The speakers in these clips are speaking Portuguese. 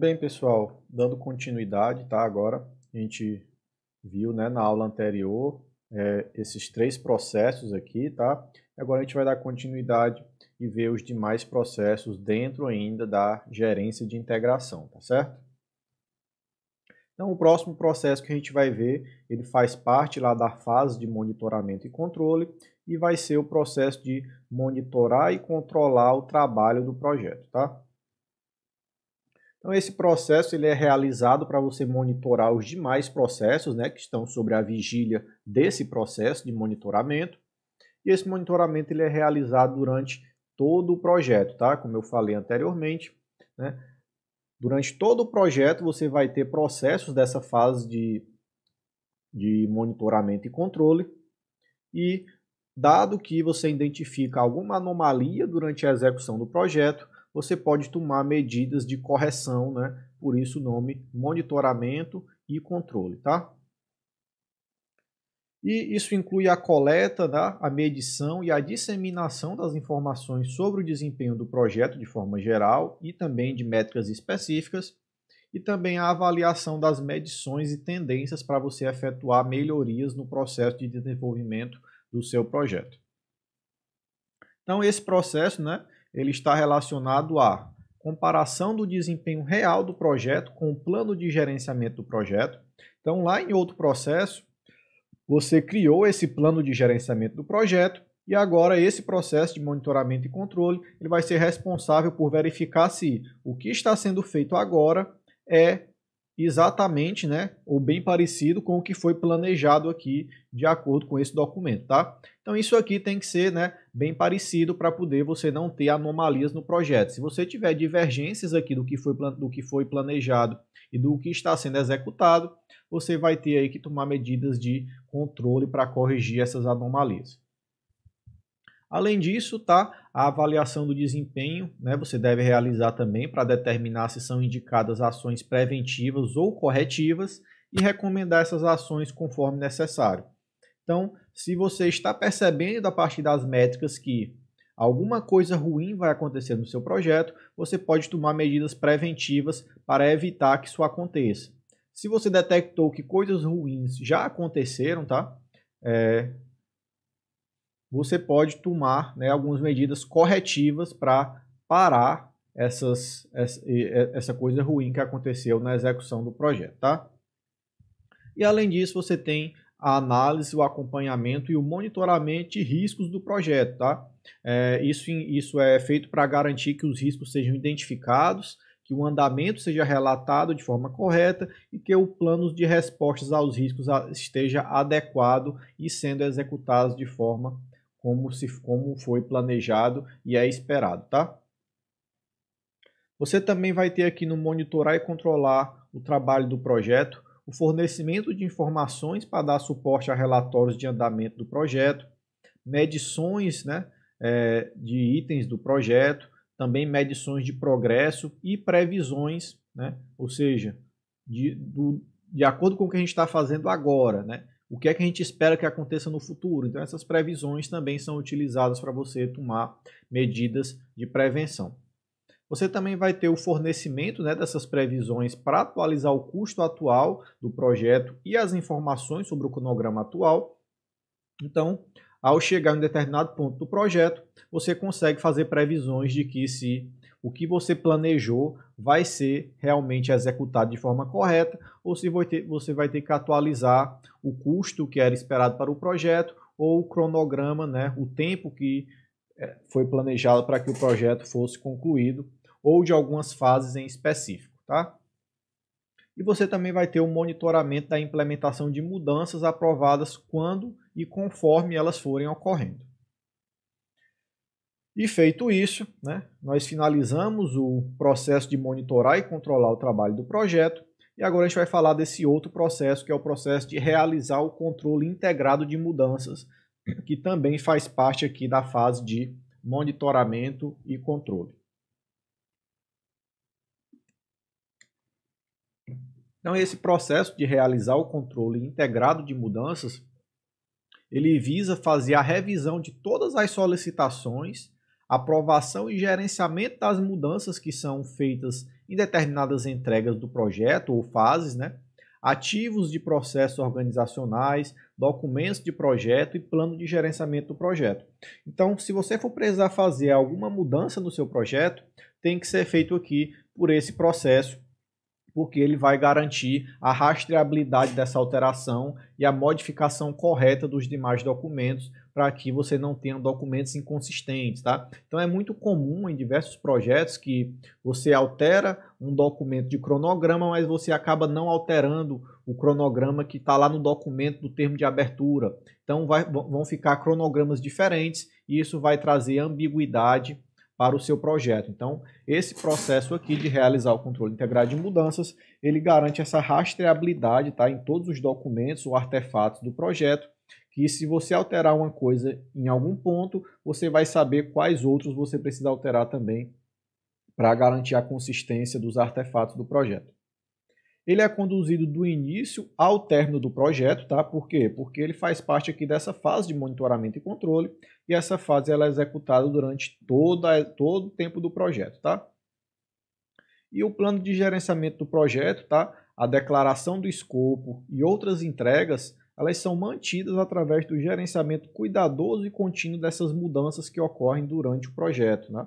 Bem, pessoal, dando continuidade, tá? Agora a gente viu, né, na aula anterior esses três processos aqui, tá? Agora a gente vai dar continuidade e ver os demais processos dentro ainda da gerência de integração, tá certo? Então, o próximo processo que a gente vai ver, ele faz parte lá da fase de monitoramento e controle e vai ser o processo de monitorar e controlar o trabalho do projeto, tá? Então, esse processo ele é realizado para você monitorar os demais processos, né, que estão sobre a vigília desse processo de monitoramento. E esse monitoramento ele é realizado durante todo o projeto, tá? Como eu falei anteriormente, né? Durante todo o projeto você vai ter processos dessa fase de monitoramento e controle. E dado que você identifica alguma anomalia durante a execução do projeto, você pode tomar medidas de correção, né? Por isso o nome monitoramento e controle, tá? E isso inclui a coleta, né? A medição e a disseminação das informações sobre o desempenho do projeto de forma geral e também de métricas específicas, e também a avaliação das medições e tendências para você efetuar melhorias no processo de desenvolvimento do seu projeto. Então, esse processo, né, ele está relacionado à comparação do desempenho real do projeto com o plano de gerenciamento do projeto. Então, lá em outro processo, você criou esse plano de gerenciamento do projeto e agora esse processo de monitoramento e controle ele vai ser responsável por verificar se o que está sendo feito agora é exatamente, né, ou bem parecido com o que foi planejado aqui de acordo com esse documento, tá? Então isso aqui tem que ser, né, bem parecido para poder você não ter anomalias no projeto. Se você tiver divergências aqui do que foi planejado e do que está sendo executado, você vai ter aí que tomar medidas de controle para corrigir essas anomalias. Além disso, tá, a avaliação do desempenho, né, você deve realizar também para determinar se são indicadas ações preventivas ou corretivas e recomendar essas ações conforme necessário. Então, se você está percebendo a partir das métricas que alguma coisa ruim vai acontecer no seu projeto, você pode tomar medidas preventivas para evitar que isso aconteça. Se você detectou que coisas ruins já aconteceram, tá? Você pode tomar, né, algumas medidas corretivas para parar essa coisa ruim que aconteceu na execução do projeto, tá? E além disso, você tem a análise, o acompanhamento e o monitoramento de riscos do projeto, tá? Isso é feito para garantir que os riscos sejam identificados, que o andamento seja relatado de forma correta e que o plano de respostas aos riscos esteja adequado e sendo executado de forma como foi planejado e é esperado, tá? Você também vai ter aqui no monitorar e controlar o trabalho do projeto, o fornecimento de informações para dar suporte a relatórios de andamento do projeto, medições, né, de itens do projeto, também medições de progresso e previsões, né, ou seja, de acordo com o que a gente está fazendo agora, né, o que é que a gente espera que aconteça no futuro. Então, essas previsões também são utilizadas para você tomar medidas de prevenção. Você também vai ter o fornecimento, né, dessas previsões para atualizar o custo atual do projeto e as informações sobre o cronograma atual. Então, ao chegar em um determinado ponto do projeto, você consegue fazer previsões de que se o que você planejou vai ser realmente executado de forma correta ou se você vai ter que atualizar o custo que era esperado para o projeto ou o cronograma, né, o tempo que foi planejado para que o projeto fosse concluído ou de algumas fases em específico, tá? E você também vai ter o monitoramento da implementação de mudanças aprovadas quando e conforme elas forem ocorrendo. E feito isso, né, nós finalizamos o processo de monitorar e controlar o trabalho do projeto. E agora a gente vai falar desse outro processo, que é o processo de realizar o controle integrado de mudanças, que também faz parte aqui da fase de monitoramento e controle. Então, esse processo de realizar o controle integrado de mudanças, ele visa fazer a revisão de todas as solicitações, aprovação e gerenciamento das mudanças que são feitas em determinadas entregas do projeto ou fases, né? Ativos de processos organizacionais, documentos de projeto e plano de gerenciamento do projeto. Então, se você for precisar fazer alguma mudança no seu projeto, tem que ser feito aqui por esse processo, porque ele vai garantir a rastreabilidade dessa alteração e a modificação correta dos demais documentos para que você não tenha documentos inconsistentes, tá? Então é muito comum em diversos projetos que você altera um documento de cronograma, mas você acaba não alterando o cronograma que está lá no documento do termo de abertura. Então vão ficar cronogramas diferentes e isso vai trazer ambiguidade para o seu projeto. Então, esse processo aqui de realizar o controle integrado de mudanças, ele garante essa rastreabilidade, tá, em todos os documentos ou artefatos do projeto, que se você alterar uma coisa em algum ponto, você vai saber quais outros você precisa alterar também para garantir a consistência dos artefatos do projeto. Ele é conduzido do início ao término do projeto, tá? Por quê? Porque ele faz parte aqui dessa fase de monitoramento e controle, e essa fase ela é executada durante todo o tempo do projeto, tá? E o plano de gerenciamento do projeto, tá? A declaração do escopo e outras entregas, elas são mantidas através do gerenciamento cuidadoso e contínuo dessas mudanças que ocorrem durante o projeto, né?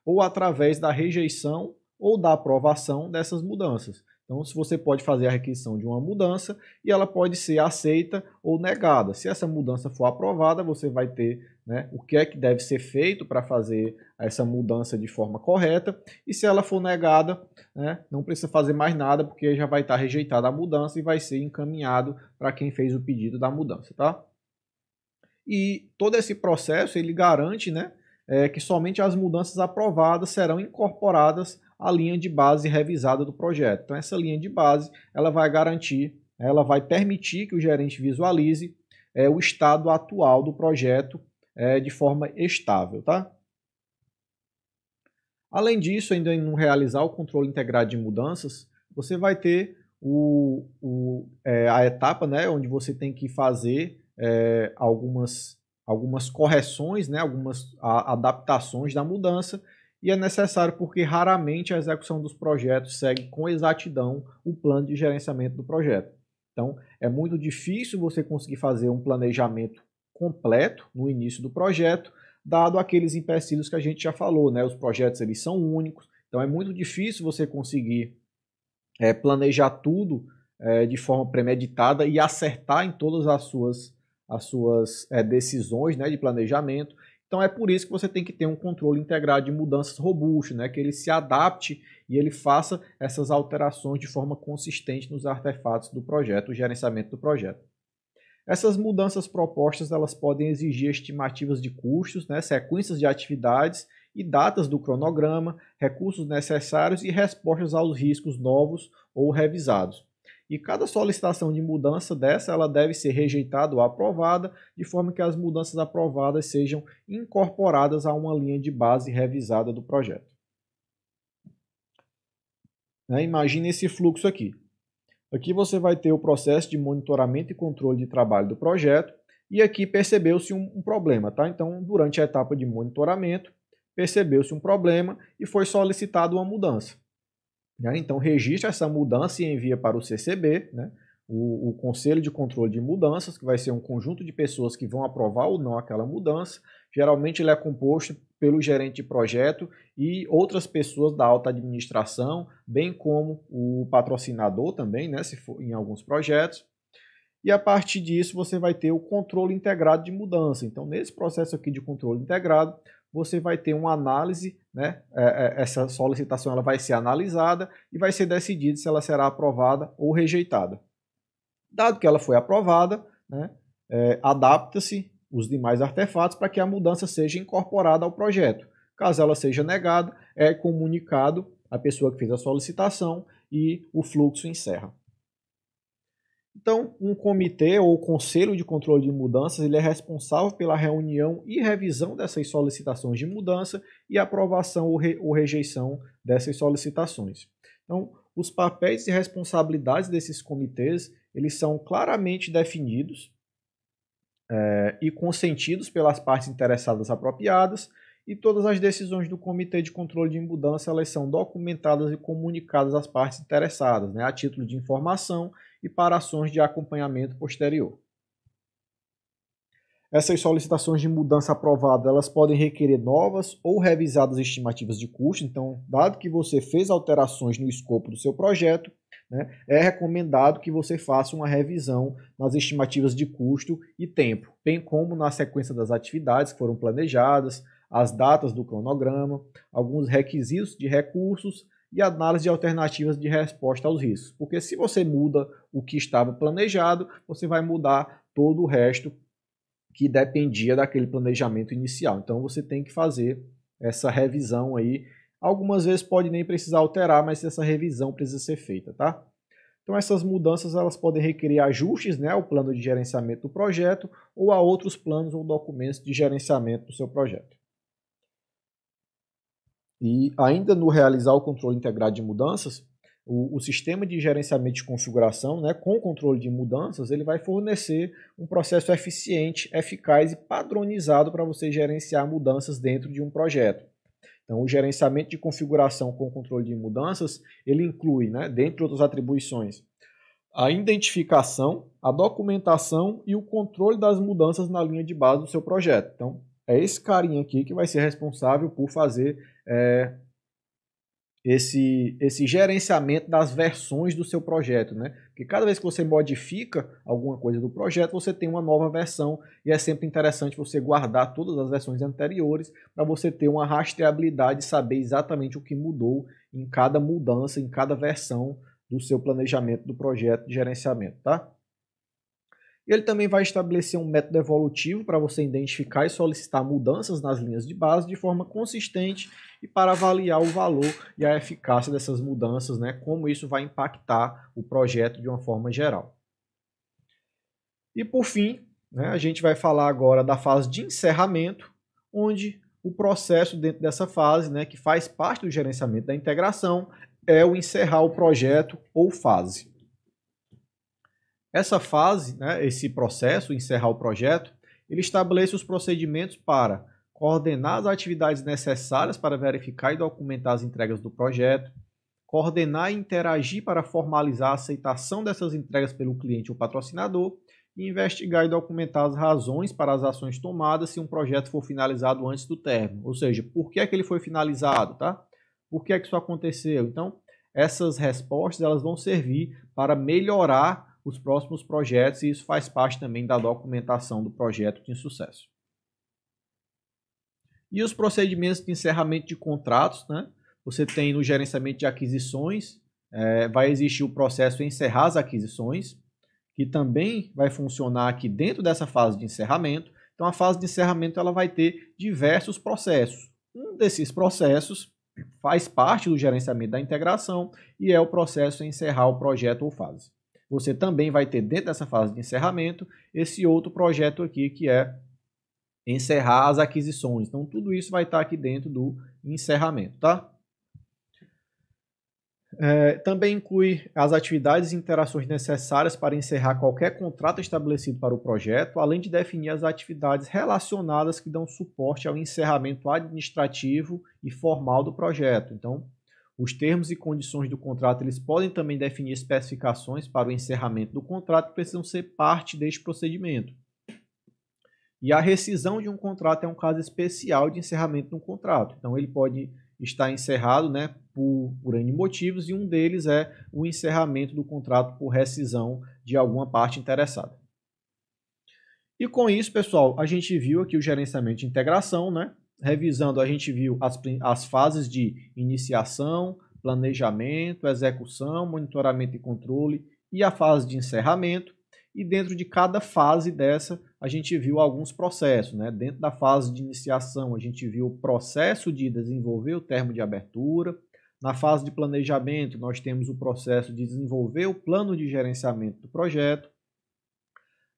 Ou através da rejeição ou da aprovação dessas mudanças. Então, se você pode fazer a requisição de uma mudança e ela pode ser aceita ou negada. Se essa mudança for aprovada, você vai ter, né, o que é que deve ser feito para fazer essa mudança de forma correta. E se ela for negada, né, não precisa fazer mais nada, porque já vai estar rejeitada a mudança e vai ser encaminhado para quem fez o pedido da mudança, tá? E todo esse processo ele garante, né, que somente as mudanças aprovadas serão incorporadas à linha de base revisada do projeto. Então essa linha de base ela vai garantir, ela vai permitir que o gerente visualize o estado atual do projeto de forma estável, tá? Além disso, ainda em realizar o controle integrado de mudanças, você vai ter a etapa, né, onde você tem que fazer algumas correções, né, algumas adaptações da mudança, e é necessário porque raramente a execução dos projetos segue com exatidão o plano de gerenciamento do projeto. Então, é muito difícil você conseguir fazer um planejamento completo no início do projeto, dado aqueles empecilhos que a gente já falou, né? Os projetos eles são únicos, então é muito difícil você conseguir planejar tudo de forma premeditada e acertar em todas as suas decisões, né, de planejamento. Então é por isso que você tem que ter um controle integrado de mudanças robusto, né, que ele se adapte e ele faça essas alterações de forma consistente nos artefatos do projeto, o gerenciamento do projeto. Essas mudanças propostas elas podem exigir estimativas de custos, né, sequências de atividades e datas do cronograma, recursos necessários e respostas aos riscos novos ou revisados. E cada solicitação de mudança dessa ela deve ser rejeitada ou aprovada, de forma que as mudanças aprovadas sejam incorporadas a uma linha de base revisada do projeto. Imagine esse fluxo aqui. Aqui você vai ter o processo de monitoramento e controle de trabalho do projeto, e aqui percebeu-se um problema, tá? Então, durante a etapa de monitoramento, percebeu-se um problema e foi solicitada uma mudança. Então, registra essa mudança e envia para o CCB, né, o Conselho de Controle de Mudanças, que vai ser um conjunto de pessoas que vão aprovar ou não aquela mudança. Geralmente ele é composto pelo gerente de projeto e outras pessoas da alta administração, bem como o patrocinador também, né, se for em alguns projetos. E a partir disso você vai ter o controle integrado de mudança. Então, nesse processo aqui de controle integrado, você vai ter uma análise, né? Essa solicitação ela vai ser analisada e vai ser decidido se ela será aprovada ou rejeitada. Dado que ela foi aprovada, né, adapta-se os demais artefatos para que a mudança seja incorporada ao projeto. Caso ela seja negada, é comunicado à pessoa que fez a solicitação e o fluxo encerra. Então, um comitê ou conselho de controle de mudanças ele é responsável pela reunião e revisão dessas solicitações de mudança e aprovação ou rejeição dessas solicitações. Então, os papéis e responsabilidades desses comitês eles são claramente definidos e consentidos pelas partes interessadas apropriadas, E todas as decisões do Comitê de Controle de Mudança elas são documentadas e comunicadas às partes interessadas, né, a título de informação e para ações de acompanhamento posterior. Essas solicitações de mudança aprovadas, elas podem requerer novas ou revisadas estimativas de custo. Então, dado que você fez alterações no escopo do seu projeto, né, é recomendado que você faça uma revisão nas estimativas de custo e tempo, bem como na sequência das atividades que foram planejadas, as datas do cronograma, alguns requisitos de recursos e análise de alternativas de resposta aos riscos. Porque se você muda o que estava planejado, você vai mudar todo o resto que dependia daquele planejamento inicial. Então você tem que fazer essa revisão aí. Algumas vezes pode nem precisar alterar, mas essa revisão precisa ser feita, tá? Então essas mudanças elas podem requerer ajustes, né, ao plano de gerenciamento do projeto ou a outros planos ou documentos de gerenciamento do seu projeto. E ainda no realizar o controle integrado de mudanças, o sistema de gerenciamento de configuração, né, com controle de mudanças, ele vai fornecer um processo eficiente, eficaz e padronizado para você gerenciar mudanças dentro de um projeto. Então, o gerenciamento de configuração com controle de mudanças, ele inclui, né, dentre outras atribuições, a identificação, a documentação e o controle das mudanças na linha de base do seu projeto. Então, é esse carinha aqui que vai ser responsável por fazer esse gerenciamento das versões do seu projeto, né? Porque cada vez que você modifica alguma coisa do projeto, você tem uma nova versão e é sempre interessante você guardar todas as versões anteriores para você ter uma rastreabilidade e saber exatamente o que mudou em cada mudança, em cada versão do seu planejamento do projeto de gerenciamento, tá? Ele também vai estabelecer um método evolutivo para você identificar e solicitar mudanças nas linhas de base de forma consistente e para avaliar o valor e a eficácia dessas mudanças, né, como isso vai impactar o projeto de uma forma geral. E por fim, né, a gente vai falar agora da fase de encerramento, onde o processo dentro dessa fase, né, que faz parte do gerenciamento da integração, é o encerrar o projeto ou fase. Essa fase, né, esse processo, encerrar o projeto, ele estabelece os procedimentos para coordenar as atividades necessárias para verificar e documentar as entregas do projeto, coordenar e interagir para formalizar a aceitação dessas entregas pelo cliente ou patrocinador e investigar e documentar as razões para as ações tomadas se um projeto for finalizado antes do término. Ou seja, por que é que ele foi finalizado, tá? Por que é que isso aconteceu? Então, essas respostas elas vão servir para melhorar os próximos projetos e isso faz parte também da documentação do projeto de sucesso. E os procedimentos de encerramento de contratos, né? Você tem no gerenciamento de aquisições, vai existir o processo encerrar as aquisições, que também vai funcionar aqui dentro dessa fase de encerramento. Então a fase de encerramento ela vai ter diversos processos. Um desses processos faz parte do gerenciamento da integração e é o processo encerrar o projeto ou fase. Você também vai ter dentro dessa fase de encerramento esse outro projeto aqui que é encerrar as aquisições. Então tudo isso vai estar aqui dentro do encerramento, tá? Também inclui as atividades e interações necessárias para encerrar qualquer contrato estabelecido para o projeto, além de definir as atividades relacionadas que dão suporte ao encerramento administrativo e formal do projeto. Então, os termos e condições do contrato eles podem também definir especificações para o encerramento do contrato que precisam ser parte deste procedimento. E a rescisão de um contrato é um caso especial de encerramento de um contrato. Então, ele pode estar encerrado, né, por N motivos e um deles é o encerramento do contrato por rescisão de alguma parte interessada. E com isso, pessoal, a gente viu aqui o gerenciamento de integração, né? Revisando, a gente viu as fases de iniciação, planejamento, execução, monitoramento e controle e a fase de encerramento. E dentro de cada fase dessa, a gente viu alguns processos, né? Dentro da fase de iniciação, a gente viu o processo de desenvolver o termo de abertura. Na fase de planejamento, nós temos o processo de desenvolver o plano de gerenciamento do projeto.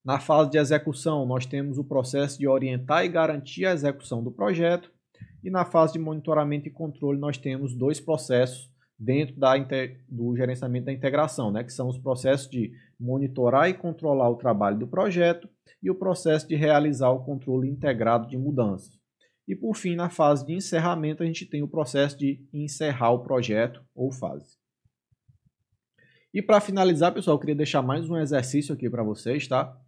Na fase de execução, nós temos o processo de orientar e garantir a execução do projeto. E na fase de monitoramento e controle, nós temos dois processos dentro do gerenciamento da integração, né? Que são os processos de monitorar e controlar o trabalho do projeto e o processo de realizar o controle integrado de mudanças. E por fim, na fase de encerramento, a gente tem o processo de encerrar o projeto ou fase. E para finalizar, pessoal, eu queria deixar mais um exercício aqui para vocês, tá?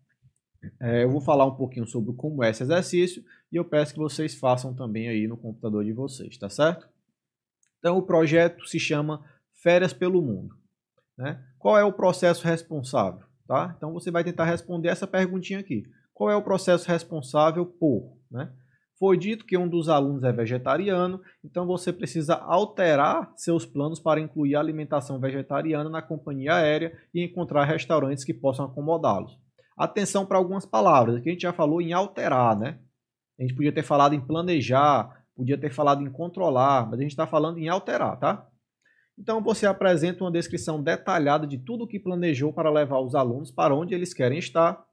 Eu vou falar um pouquinho sobre como é esse exercício e eu peço que vocês façam também aí no computador de vocês, tá certo? Então, o projeto se chama Férias pelo Mundo, né? Qual é o processo responsável? Tá? Então, você vai tentar responder essa perguntinha aqui. Qual é o processo responsável por? Né? Foi dito que um dos alunos é vegetariano, então você precisa alterar seus planos para incluir a alimentação vegetariana na companhia aérea e encontrar restaurantes que possam acomodá-los. Atenção para algumas palavras, aqui a gente já falou em alterar, né? A gente podia ter falado em planejar, podia ter falado em controlar, mas a gente está falando em alterar, tá? Então você apresenta uma descrição detalhada de tudo o que planejou para levar os alunos para onde eles querem estar.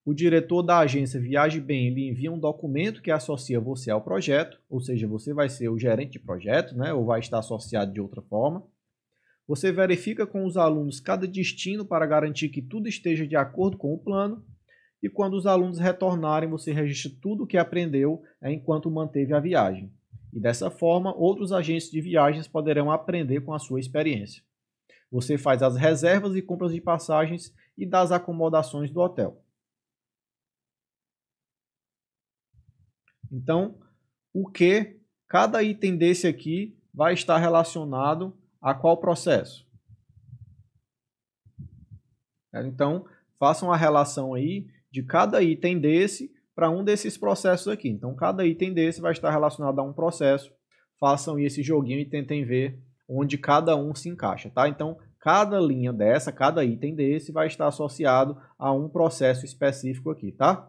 O diretor da agência Viaje Bem lhe envia um documento que associa você ao projeto, ou seja, você vai ser o gerente de projeto, né, ou vai estar associado de outra forma. Você verifica com os alunos cada destino para garantir que tudo esteja de acordo com o plano. E quando os alunos retornarem, você registra tudo o que aprendeu enquanto manteve a viagem. E dessa forma, outros agentes de viagens poderão aprender com a sua experiência. Você faz as reservas e compras de passagens e das acomodações do hotel. Então, o que cada item desse aqui vai estar relacionado a qual processo? Então, façam a relação aí de cada item desse para um desses processos aqui. Então, cada item desse vai estar relacionado a um processo. Façam esse joguinho e tentem ver onde cada um se encaixa, tá? Então, cada linha dessa, cada item desse vai estar associado a um processo específico aqui, tá?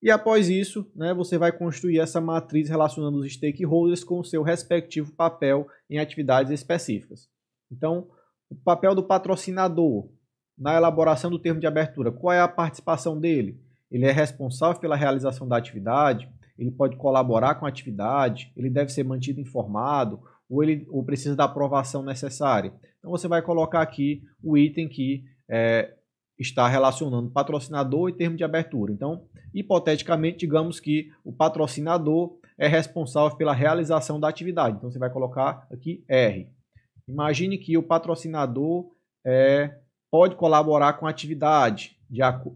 E após isso, né, você vai construir essa matriz relacionando os stakeholders com o seu respectivo papel em atividades específicas. Então, o papel do patrocinador na elaboração do termo de abertura, qual é a participação dele? Ele é responsável pela realização da atividade, ele pode colaborar com a atividade, ele deve ser mantido informado, ou precisa da aprovação necessária. Então, você vai colocar aqui o item que está relacionando patrocinador e termo de abertura. Então, hipoteticamente, digamos que o patrocinador é responsável pela realização da atividade. Então, você vai colocar aqui R. Imagine que o patrocinador pode colaborar com a atividade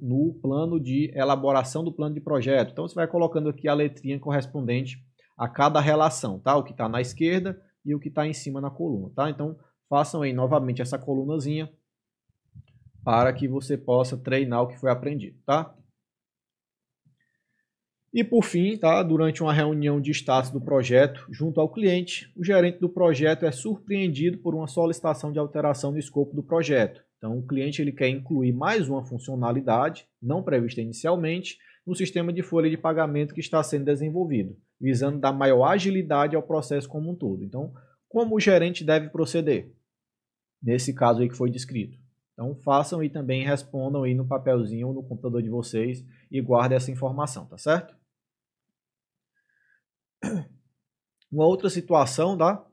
no plano de elaboração do plano de projeto. Então, você vai colocando aqui a letrinha correspondente a cada relação, tá? O que está na esquerda e o que está em cima na coluna, tá? Então, façam aí novamente essa colunazinha para que você possa treinar o que foi aprendido, tá? E por fim, tá? Durante uma reunião de status do projeto junto ao cliente, o gerente do projeto é surpreendido por uma solicitação de alteração no escopo do projeto. Então, o cliente ele quer incluir mais uma funcionalidade, não prevista inicialmente, no sistema de folha de pagamento que está sendo desenvolvido, visando dar maior agilidade ao processo como um todo. Então, como o gerente deve proceder? Nesse caso aí que foi descrito. Então, façam e também respondam aí no papelzinho ou no computador de vocês e guardem essa informação, tá certo? Uma outra situação, tá?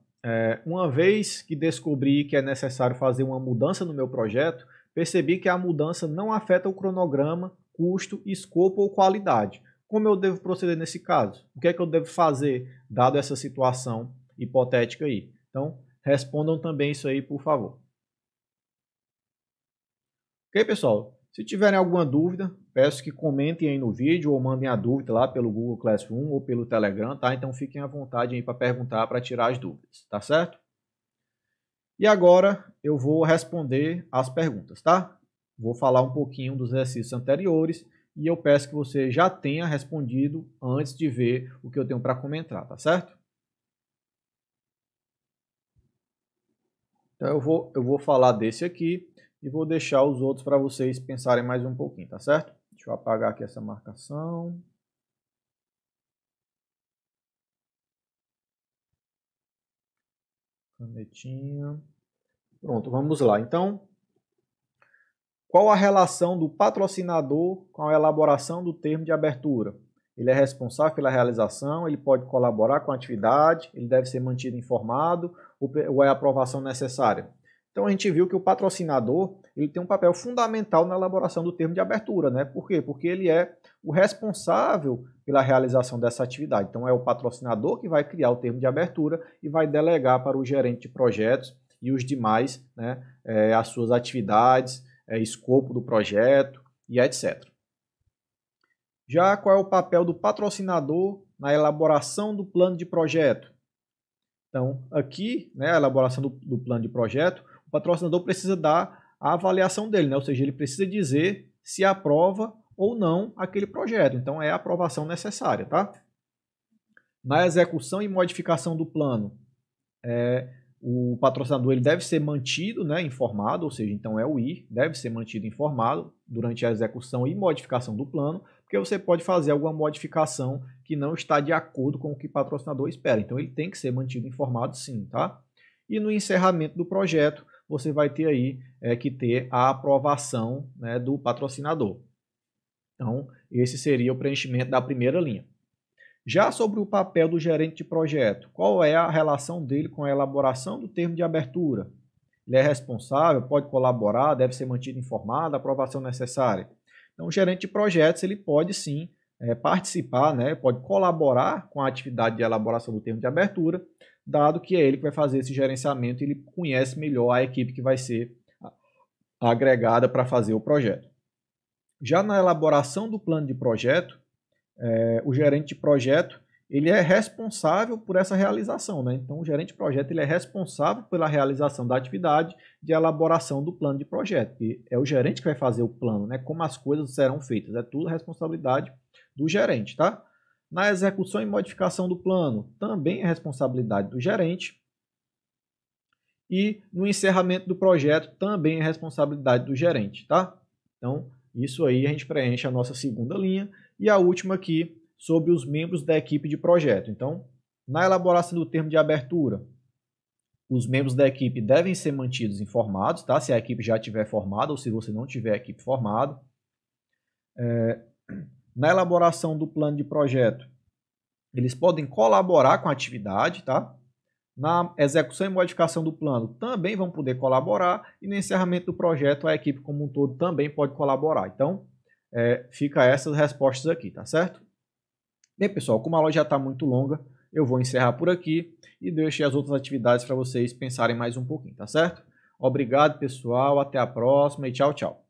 Uma vez que descobri que é necessário fazer uma mudança no meu projeto, percebi que a mudança não afeta o cronograma, custo, escopo ou qualidade. Como eu devo proceder nesse caso? O que é que eu devo fazer, dado essa situação hipotética aí? Então, respondam também isso aí, por favor. Ok, pessoal? Se tiverem alguma dúvida, peço que comentem aí no vídeo ou mandem a dúvida lá pelo Google Classroom ou pelo Telegram, tá? Então fiquem à vontade aí para perguntar, para tirar as dúvidas, tá certo? E agora eu vou responder as perguntas, tá? Vou falar um pouquinho dos exercícios anteriores e eu peço que você já tenha respondido antes de ver o que eu tenho para comentar, tá certo? Então eu vou falar desse aqui e vou deixar os outros para vocês pensarem mais um pouquinho, tá certo? Deixa eu apagar aqui essa marcação. Canetinha. Pronto, vamos lá. Então, qual a relação do patrocinador com a elaboração do termo de abertura? Ele é responsável pela realização, ele pode colaborar com a atividade, ele deve ser mantido informado ou é a aprovação necessária? Então a gente viu que o patrocinador ele tem um papel fundamental na elaboração do termo de abertura, né? Por quê? Porque ele é o responsável pela realização dessa atividade. Então é o patrocinador que vai criar o termo de abertura e vai delegar para o gerente de projetos e os demais, né, as suas atividades, escopo do projeto e etc. Já qual é o papel do patrocinador na elaboração do plano de projeto? Então, aqui, né, a elaboração do plano de projeto, o patrocinador precisa dar a avaliação dele, né? Ou seja, ele precisa dizer se aprova ou não aquele projeto. Então, é a aprovação necessária, tá? Na execução e modificação do plano, o patrocinador ele deve ser mantido, né, informado, ou seja, então é o I, deve ser mantido informado durante a execução e modificação do plano, porque você pode fazer alguma modificação que não está de acordo com o que o patrocinador espera. Então ele tem que ser mantido informado sim, tá? E no encerramento do projeto, você vai ter aí que ter a aprovação, né, do patrocinador. Então, esse seria o preenchimento da primeira linha. Já sobre o papel do gerente de projeto, qual é a relação dele com a elaboração do termo de abertura? Ele é responsável, pode colaborar, deve ser mantido informado, aprovação necessária. Então, o gerente de projetos ele pode sim participar, né, pode colaborar com a atividade de elaboração do termo de abertura, dado que é ele que vai fazer esse gerenciamento e ele conhece melhor a equipe que vai ser agregada para fazer o projeto. Já na elaboração do plano de projeto, o gerente de projeto ele é responsável por essa realização, né? Então o gerente de projeto ele é responsável pela realização da atividade de elaboração do plano de projeto, e é o gerente que vai fazer o plano, né? Como as coisas serão feitas, é tudo responsabilidade do gerente, tá? Na execução e modificação do plano, também é responsabilidade do gerente, e no encerramento do projeto também é responsabilidade do gerente, tá? Então isso aí a gente preenche a nossa segunda linha. E a última aqui, sobre os membros da equipe de projeto. Então, na elaboração do termo de abertura, os membros da equipe devem ser mantidos informados, tá? Se a equipe já estiver formada ou se você não tiver a equipe formada. Na elaboração do plano de projeto, eles podem colaborar com a atividade, tá? Na execução e modificação do plano, também vão poder colaborar. E no encerramento do projeto, a equipe como um todo também pode colaborar. Então, fica essas respostas aqui, tá certo? Bem, pessoal, como a aula já está muito longa, eu vou encerrar por aqui e deixo as outras atividades para vocês pensarem mais um pouquinho, tá certo? Obrigado, pessoal, até a próxima e tchau, tchau.